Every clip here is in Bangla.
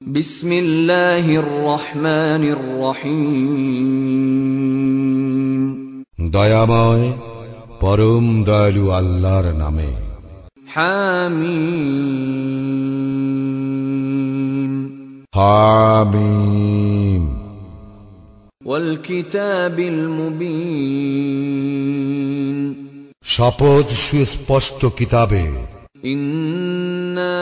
বিসমিল্লাহির রহমানির রহিম। দয়াময় পরম দয়ালু আল্লাহর নামে। হামিম হামিম। ওয়াল কিতাবিল মুবিন। শপথ সুস্পষ্ট কিতাবে। ইন্না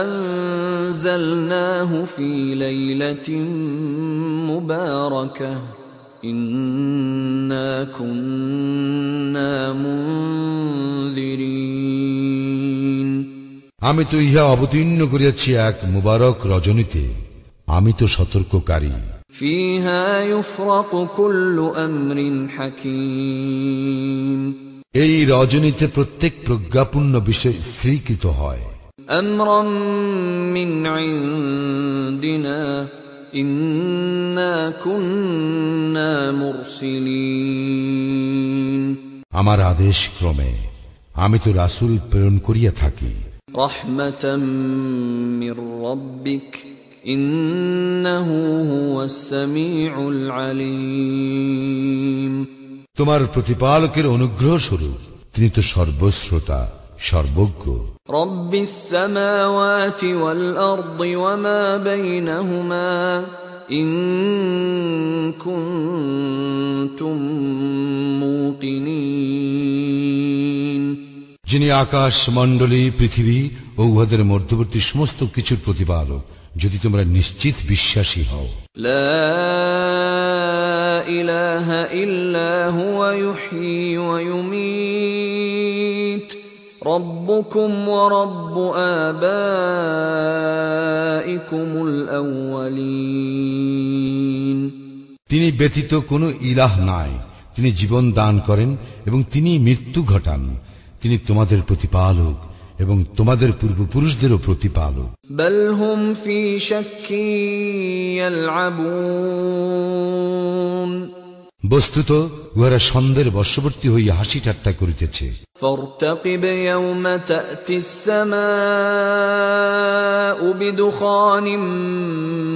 আনজালনাহু ফি লাইলাতিন মুবারাকাহ ইন্না কুন্না মুনযিরিন। আমি তো ইহা অবতীর্ণ করিয়াছি এক মুবারক রজনীতে, আমি তো সতর্ককারী। ফিহা ইউফরাকু কুল্লু আমরিন হাকীম। এই রজনীতে প্রত্যেক প্রজ্ঞাপূর্ণ বিষয় স্থিরীকৃত হয়। আমরাম মিন ইনদিনা ইন্না কুন্না মুরসিলিন। আমার আদেশ ক্রমে আমি তো রাসূল প্রেরণ করিয়া থাকি। রাহমাতাম মির রাব্বিক ইন্নাহু হুয়াস সামিউল আলিম। তোমার প্রতিপালকের অনুগ্রহ স্বরূপ তিনি তো সর্বশ্রোতা সর্বজ্ঞ। রব্বিস সামাওয়াতি ওয়াল আরদি ওয়া মা বাইনাহুমা ইন কুনতুম মুকিনিন। যিনি আকাশ মণ্ডলী পৃথিবী ও উহাদের মধ্যবর্তী সমস্ত কিছুর প্রতিপালক, যদি তোমরা নিশ্চিত বিশ্বাসী হও। লা ইলাহা ইল্লা হুয়া ইউহয়ী ওয়া ইউমীত রব্বুকুম ওয়া রব্বু আবাইকুমুল আউয়ালিন। তিনি ব্যতীত কোনো ইলাহ নাই, তিনি জীবন দান করেন এবং তিনি মৃত্যু ঘটান। তিনি তোমাদের প্রতিপালক এবং তোমাদের পূর্বপুরুষদেরও প্রতিপালক। বাল হুম ফি শাক্কি ইয়ালআবুন। বস্তুত উহারা সন্দেহের বশবর্তী হইয়া হাসি ঠাট্টা করিতেছে। ফারতাকিব ইয়াওমা তা'তিস সামাউ বিদুখানিম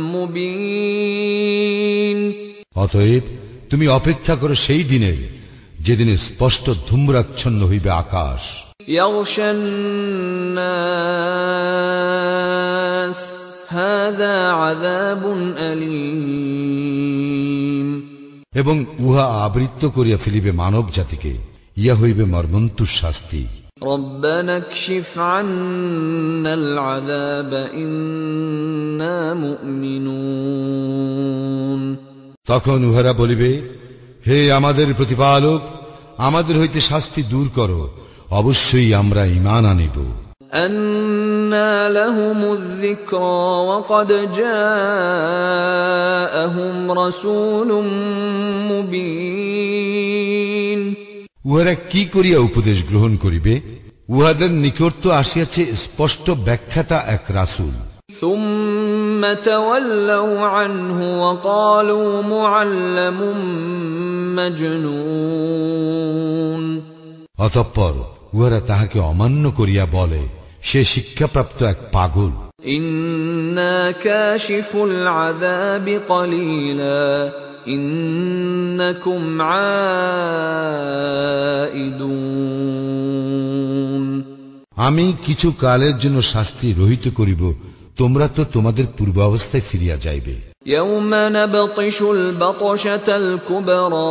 মুবিন। অতএব তুমি অপেক্ষা করো সেই দিনের, যেদিনে স্পষ্ট ধূম্রাচ্ছন্ন হইবে আকাশ। ইয়াগশান নাস হাযা আযাবুন আলীম। এবং উহা আবৃত্ত করিয়া ফেলিবে মানব জাতিকে, ইয়া হইবে মর্মন্তুর শাস্তি। রব্বানা কশিফ আন্নাল আযাব ইন্না মুমিনুন। তখন উহারা বলিবে, হে আমাদের প্রতিপালক, আমাদের হইতে শাস্তি দূর করো, অবশ্যই আমরা ঈমান আনিব। আন্না লাহুমুয যিকরা ওয়া ক্বাদ জাআহুম রাসূলুম মুবিন। উহারা কি করিয়া উপদেশ গ্রহণ করিবে? উহাদের নিকট তো আসিয়াছে স্পষ্ট ব্যাখ্যাতা এক রাসূল। ثم تولوا عنه وقالوا معلم مجنون। অতঃপর উহারা তাহাকে অমান্য করিয়া বলে, সে শিক্ষাপ্রাপ্ত এক পাগল। ইন্না কাশিফুল আযাবি ক্বালিলা ইন্নাকুম আইদুন। আমি কিছু কালের জন্য শাস্তি রহিত করিব, তোমরা তো তোমাদের পূর্বাবস্থায় ফিরিয়া যাইবে। ইয়াওমা নাবতিশুল বাতশাতাল কুবরা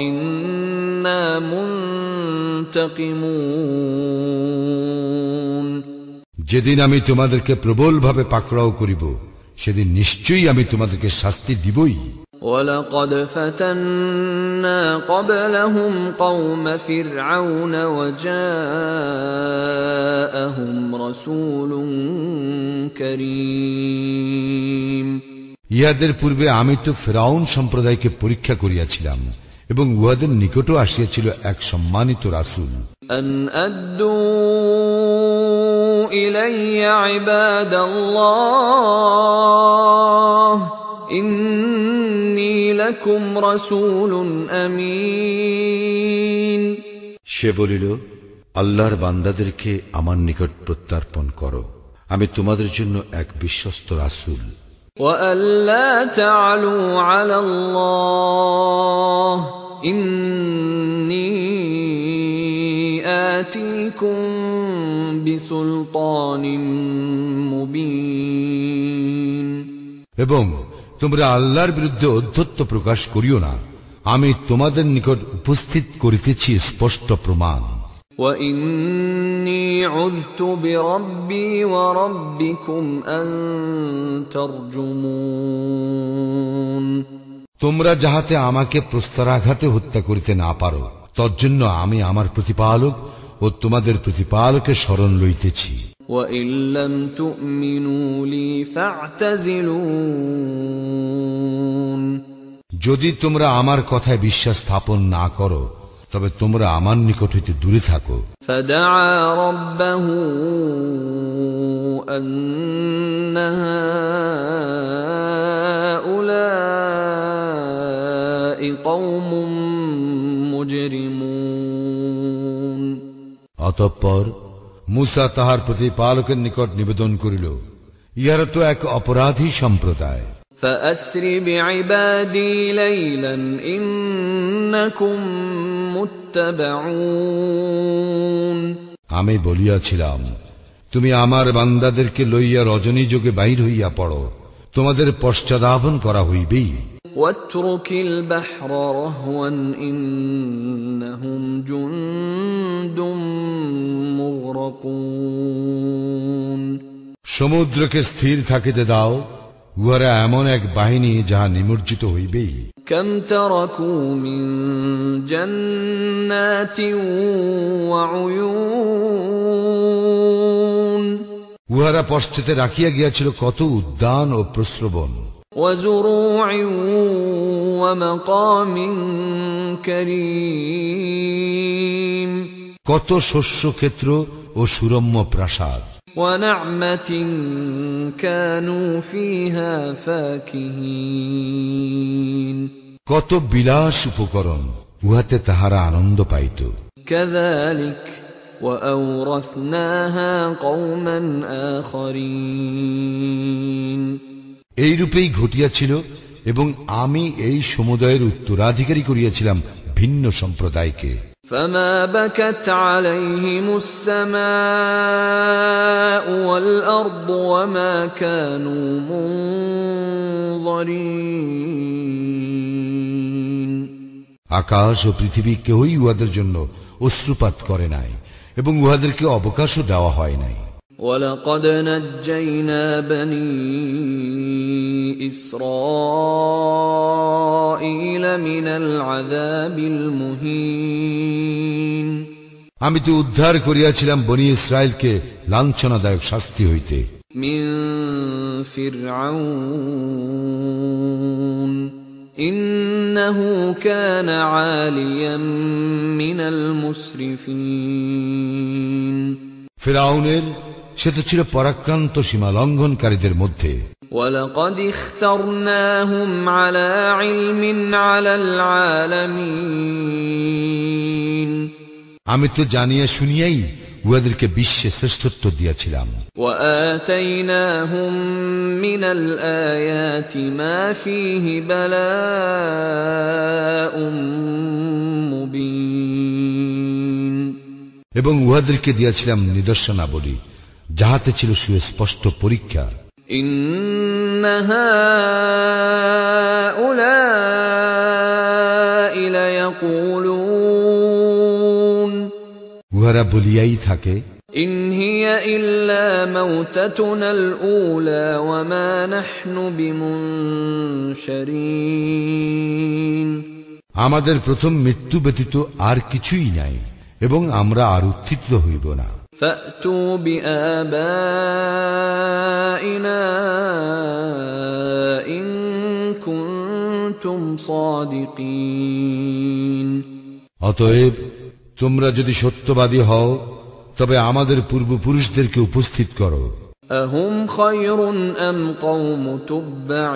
ইন্না মুনতাকিমুন। যেদিন আমি তোমাদেরকে প্রবলভাবে পাকড়াও করিব, সেদিন নিশ্চয়ই আমি তোমাদেরকে শাস্তি দিবই। ওয়ালাকাদ ফাতান্না ক্বাবলাহুম কওমা ফিরআউন ওয়া জাআহুম রাসূলুন কারীম। ইহাদের পূর্বে আমি তো ফিরআউন সম্প্রদায়কে পরীক্ষা করিয়াছিলাম এবং উহাদের নিকটও আসিয়াছিল এক সম্মানিত রাসূল। আন আদ্দু ইলাইয়া ইবাদাল্লাহ ইন্নী লাকুম রাসূলুন আমিন। সে বলিল, আল্লাহর বান্দাদেরকে আমার নিকট প্রত্যার্পণ করো, আমি তোমাদের জন্য এক বিশ্বস্ত রাসূল। وألا تعلوا على الله إني آتيكم بسلطان مبين। এবং তোমরা আল্লাহর বিরুদ্ধে অধ্যত্ব প্রকাশ করিও না, আমি তোমাদের নিকট উপস্থিত করিতেছি স্পষ্ট প্রমাণ। وإني عذت بربي وربكم أن ترجمون। তোমরা যাহাতে আমাকে প্রস্তরাঘাতে হত্যা করিতে না পারো, তজ্জন্য আমি আমার প্রতিপালক ও তোমাদের প্রতিপালকের শরণ লইতেছি। وإن لم تؤمنوا لي فاعتزلون। যদি তোমরা আমার কথায় বিশ্বাস স্থাপন না করো, তবে তোমরা আমার নিকট হইতে দূরে থাকো। فدعا ربه أن هؤلاء قوم مجرمون। অতঃপর মূসা তাহার প্রতিপালকের নিকট নিবেদন করিল, ইহারা তো এক অপরাধী সম্প্রদায়। فأسر بعبادي ليلا إنكم متبعون। আমি বলিয়াছিলাম, তুমি আমার বান্দাদেরকে লইয়া রজনী যোগে বাহির হইয়া পড়ো, তোমাদের পশ্চাদাপন করা হইবেই। واترك البحر رهوا إنهم جند مغرقون। সমুদ্রকে স্থির থাকিতে দাও, উহারা এমন এক বাহিনী যাহা নিমজ্জিত হইবেই। كم تركوا من جنات وعيون। উহারা পশ্চাতে রাখিয়া গিয়াছিল কত উদ্যান ও প্রস্রবণ। وزروع ومقام كريم। কত শস্যক্ষেত্র ও সুরম্য প্রাসাদ। ونعمة كانوا فيها فاكهين। কত বিলাস উপকরণ, উহাতে তাহারা আনন্দ পাইত। كذلك وأورثناها قوما آخرين। এইরূপেই ঘটিয়াছিল এবং আমি এই সমুদায়ের উত্তরাধিকারী করিয়াছিলাম ভিন্ন সম্প্রদায়কে। فما بكت عليهم السماء والأرض وما كانوا منظرين। আকাশ ও পৃথিবী কেউই উহাদের জন্য অশ্রুপাত করে নাই এবং উহাদেরকে অবকাশও দেওয়া হয় নাই। ولقد نجينا بني إسرائيل من العذاب المهين। আমি তো উদ্ধার করিয়াছিলাম বনি ইসরায়েলকে লাঞ্ছনাদায়ক শাস্তি হইতে। من فرعون إنه كان عاليا من المسرفين। ফিরআউনের, সে তো ছিল পরাক্রান্ত সীমা লঙ্ঘনকারীদের মধ্যে। ولقد اخترناهم على علم على العالمين। আমি তো জানিয়া শুনিয়াই উহাদেরকে বিশ্বে শ্রেষ্ঠত্ব দিয়াছিলাম। وآتيناهم من الآيات ما فيه بلاء مبين। এবং উহাদেরকে দিয়াছিলাম নিদর্শনাবলী, যাহাতে ছিল সুস্পষ্ট পরীক্ষা। إن هؤلاء ليقولون। উহারা বলিয়াই থাকে, إن هي إلا موتتنا الأولى وما نحن بمنشرين। আমাদের প্রথম মৃত্যু ব্যতীত আর কিছুই নাই এবং আমরা আর উত্থিত হইব না। فأتوا بآبائنا إن كنتم صادقين। অতএব তোমরা যদি সত্যবাদী হও, তবে আমাদের পূর্বপুরুষদেরকে উপস্থিত করো। أهم خير أم قوم تبع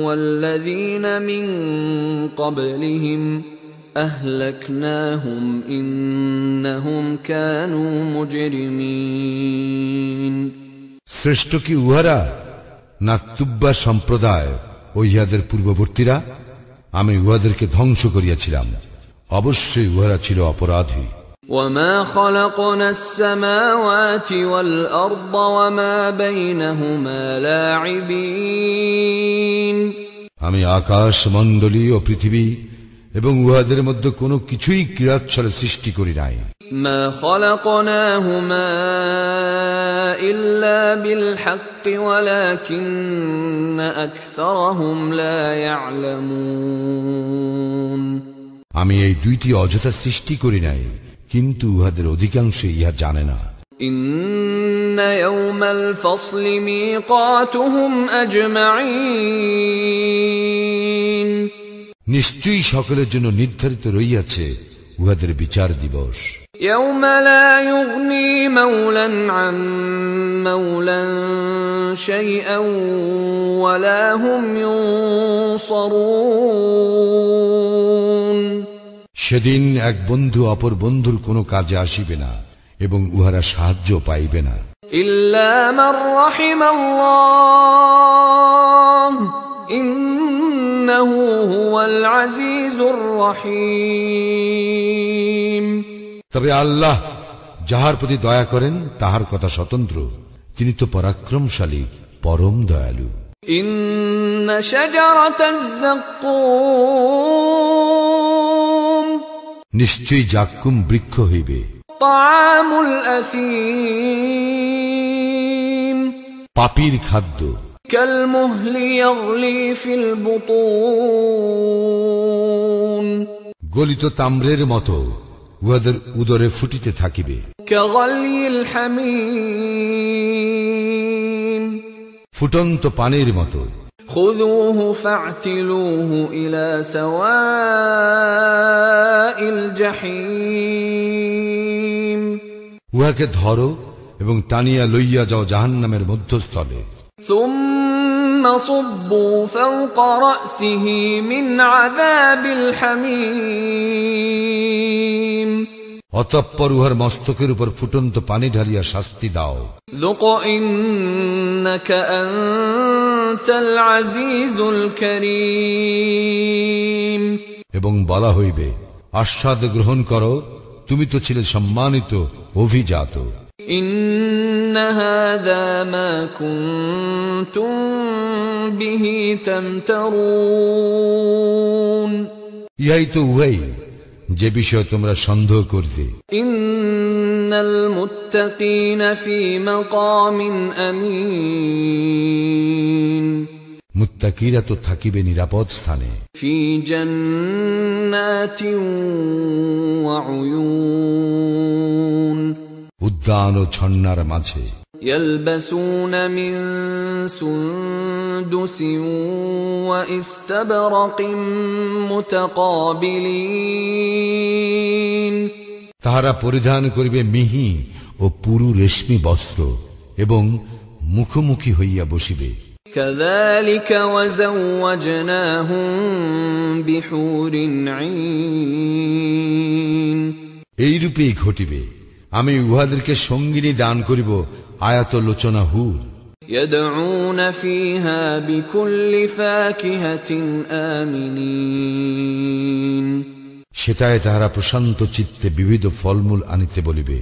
والذين من قبلهم أهلكناهم إنهم كانوا مجرمين। শ্রেষ্ঠ কি উহারা না তুব্বা সম্প্রদায় ও ইহাদের পূর্ববর্তীরা? আমি উহাদেরকে ধ্বংস করিয়াছিলাম, অবশ্যই উহারা ছিল অপরাধী। وما خلقنا السماوات والأرض وما بينهما لاعبين আমি আকাশ মণ্ডলী ও পৃথিবী এবং উহাদের মধ্যে কোনো কিছুই ক্রীড়াচ্ছলে সৃষ্টি করি নাই। ما خلقناهما إلا بالحق ولكن أكثرهم لا يعلمون আমি এই দুইটি অযথা সৃষ্টি করি নাই, কিন্তু উহাদের অধিকাংশ ইহা জানে না। إن يوم الفصل ميقاتهم أجمعين নিশ্চয়ই সকলের জন্য নির্ধারিত রইয়াছে উহাদের বিচার দিবস। يوم لا يغني مولا عن مولا شيئا ولا هم ينصرون সেদিন এক বন্ধু অপর বন্ধুর কোনো কাজে আসিবে না এবং উহারা সাহায্য পাইবে না। إلا من رحم الله إنه هو العزيز الرحيم তবে আল্লাহ যাহার প্রতি দয়া করেন তাহার কথা স্বতন্ত্র, তিনি তো পরাক্রমশালী, পরম দয়ালু। إن شجرة الزقوم নিশ্চয়ই জাক্কুম বৃক্ষ হইবে। طعام الأثيم পাপীর খাদ্য। كالمهل يغلي في البطون গলিত তাম্রের মতো উহাদের উদরে ফুটিতে থাকিবে। كغلي الحميم ফুটন্ত পানির মতো। خذوه فاعتلوه إلى سواء الجحيم উহাকে ধরো এবং টানিয়া লইয়া যাও জাহান্নামের মধ্যস্থলে। ثم صبوا فوق رأسه من عذاب الحميم অতঃপর উহার মস্তকের উপর ফুটন্ত পানি ঢালিয়া শাস্তি দাও। ذق إنك أنت العزيز الكريم এবং বলা হইবে, আস্বাদ গ্রহণ করো, তুমি তো ছিলে সম্মানিত, অভিজাত। إن هذا ما كنتم به تمترون ইহাই তো উহাই যে বিষয়ে তোমরা সন্দেহ করতে। إن المتقين في مقام أمين মুত্তাকিরা তো থাকিবে নিরাপদ স্থানে। في جنات وعيون উদ্যান ও ঝর্ণার মাঝে। يلبسون من سندس واستبرق متقابلين তাহারা পরিধান করিবে মিহি ও পুরু রেশমি বস্ত্র এবং মুখোমুখি হইয়া বসিবে। كذلك وزوجناهم بحور عين এইরূপেই ঘটিবে, আমি উহাদেরকে সঙ্গিনী দান করিব আয়াত লোচনা হুর। يدعون فيها بكل فاكهة آمنين সেটায় তাহারা প্রশান্ত চিত্তে বিবিধ ফলমূল আনিতে বলিবে।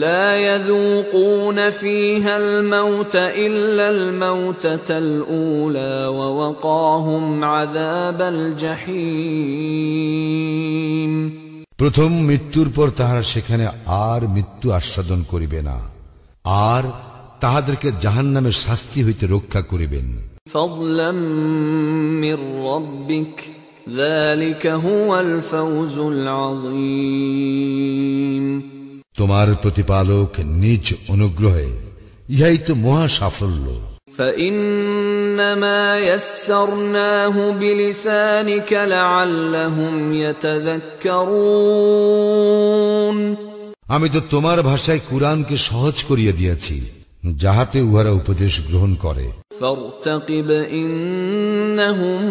لا يذوقون فيها الموت إلا الموتة الأولى ووقاهم عذاب الجحيم প্রথম মৃত্যুর পর তাহারা সেখানে আর মৃত্যু আস্বাদন করিবে না, আর তাহাদেরকে জাহান্নামের শাস্তি হইতে রক্ষা করিবেন। فضلا من ربك ذلك هو الفوز العظيم তোমার প্রতিপালক নিজ অনুগ্রহে, ইহাই তো মহা সাফল্য। فإنما يسرناه بلسانك لعلهم يتذكرون আমি তো তোমার ভাষায় কুরআনকে সহজ করিয়া দিয়াছি, যাহাতে উহারা উপদেশ গ্রহণ করে। فارتقب إنهم